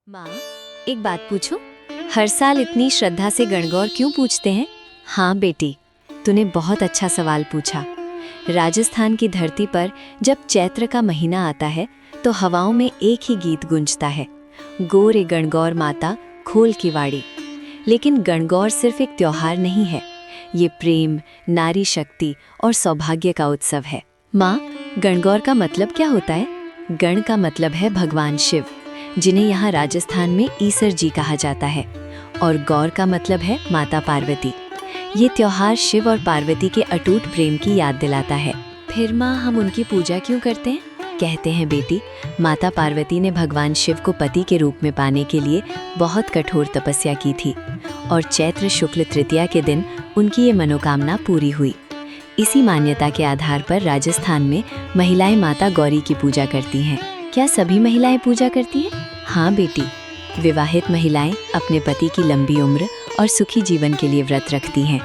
माँ, एक बात पूछूं? हर साल इतनी श्रद्धा से गणगौर क्यों पूछते हैं? हाँ बेटी, तूने बहुत अच्छा सवाल पूछा। राजस्थान की धरती पर जब चैत्र का महीना आता है तो हवाओं में एक ही गीत गूंजता है, गोरे गणगौर माता खोल की वाड़ी। लेकिन गणगौर सिर्फ एक त्योहार नहीं है, ये प्रेम, नारी शक्ति और सौभाग्य का उत्सव है। माँ, गणगौर का मतलब क्या होता है? गण का मतलब है भगवान शिव, जिन्हें यहाँ राजस्थान में ईसर जी कहा जाता है, और गौर का मतलब है माता पार्वती। ये त्योहार शिव और पार्वती के अटूट प्रेम की याद दिलाता है। फिर माँ, हम उनकी पूजा क्यों करते हैं? कहते हैं बेटी, माता पार्वती ने भगवान शिव को पति के रूप में पाने के लिए बहुत कठोर तपस्या की थी, और चैत्र शुक्ल तृतीया के दिन उनकी ये मनोकामना पूरी हुई। इसी मान्यता के आधार पर राजस्थान में महिलाएं माता गौरी की पूजा करती हैं। क्या सभी महिलाएं पूजा करती हैं? हाँ बेटी, विवाहित महिलाएं अपने पति की लंबी उम्र और सुखी जीवन के लिए व्रत रखती हैं,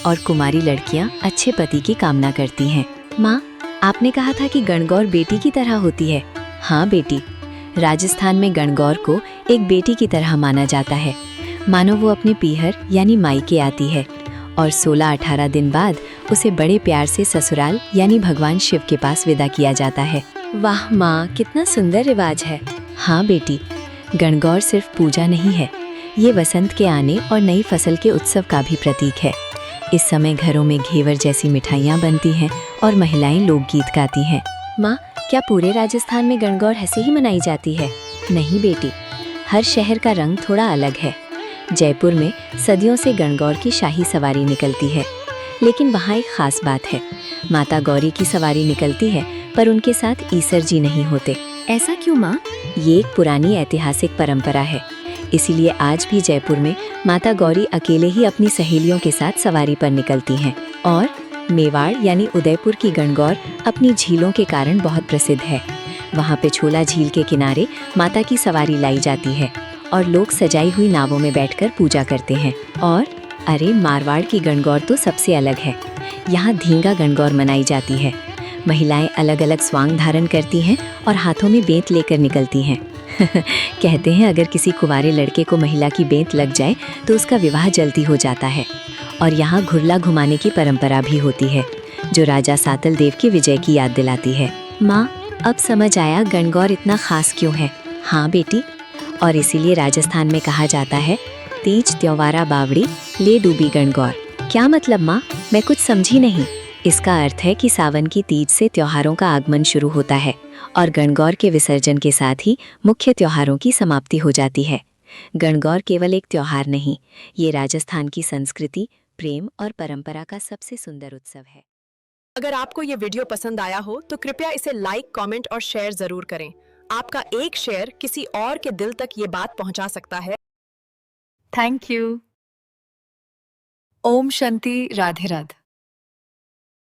और कुमारी लड़कियां अच्छे पति की कामना करती हैं। माँ, आपने कहा था कि गणगौर बेटी की तरह होती है। हाँ बेटी, राजस्थान में गणगौर को एक बेटी की तरह माना जाता है। मानो वो अपने पीहर यानी मायके आती है, और 16-18 दिन बाद उसे बड़े प्यार से ससुराल यानी भगवान शिव के पास विदा किया जाता है। वाह माँ, कितना सुंदर रिवाज है। हाँ बेटी, गणगौर सिर्फ पूजा नहीं है, ये वसंत के आने और नई फसल के उत्सव का भी प्रतीक है। इस समय घरों में घेवर जैसी मिठाइयाँ बनती हैं और महिलाएं लोकगीत गाती हैं। माँ, क्या पूरे राजस्थान में गणगौर ऐसे ही मनाई जाती है? नहीं बेटी, हर शहर का रंग थोड़ा अलग है। जयपुर में सदियों से गणगौर की शाही सवारी निकलती है, लेकिन वहाँ एक खास बात है। माता गौरी की सवारी निकलती है, पर उनके साथ ईसर जी नहीं होते। ऐसा क्यों माँ? ये एक पुरानी ऐतिहासिक परंपरा है, इसीलिए आज भी जयपुर में माता गौरी अकेले ही अपनी सहेलियों के साथ सवारी पर निकलती हैं। और मेवाड़ यानी उदयपुर की गणगौर अपनी झीलों के कारण बहुत प्रसिद्ध है। वहाँ पे छोला झील के किनारे माता की सवारी लाई जाती है, और लोग सजाई हुई नावों में बैठकर पूजा करते हैं। और अरे, मारवाड़ की गणगौर तो सबसे अलग है। यहाँ धींगा गणगौर मनाई जाती है। महिलाएं अलग अलग स्वांग धारण करती हैं और हाथों में बेंत लेकर निकलती हैं। कहते हैं अगर किसी कुंवारे लड़के को महिला की बेंत लग जाए तो उसका विवाह जल्दी हो जाता है। और यहाँ घुरला घुमाने की परंपरा भी होती है, जो राजा सातल देव की विजय की याद दिलाती है। माँ, अब समझ आया गणगौर इतना खास क्यों है। हाँ बेटी, और इसीलिए राजस्थान में कहा जाता है, तीज त्योवारा बावड़ी ले डूबी गणगौर। क्या मतलब माँ? मैं कुछ समझी नहीं। इसका अर्थ है कि सावन की तीज से त्योहारों का आगमन शुरू होता है, और गणगौर के विसर्जन के साथ ही मुख्य त्योहारों की समाप्ति हो जाती है। गणगौर केवल एक त्योहार नहीं, ये राजस्थान की संस्कृति, प्रेम और परंपरा का सबसे सुंदर उत्सव है। अगर आपको ये वीडियो पसंद आया हो तो कृपया इसे लाइक, कमेंट और शेयर जरूर करें। आपका एक शेयर किसी और के दिल तक ये बात पहुंचा सकता है। Thank you. ओम शांति, राधे राधे।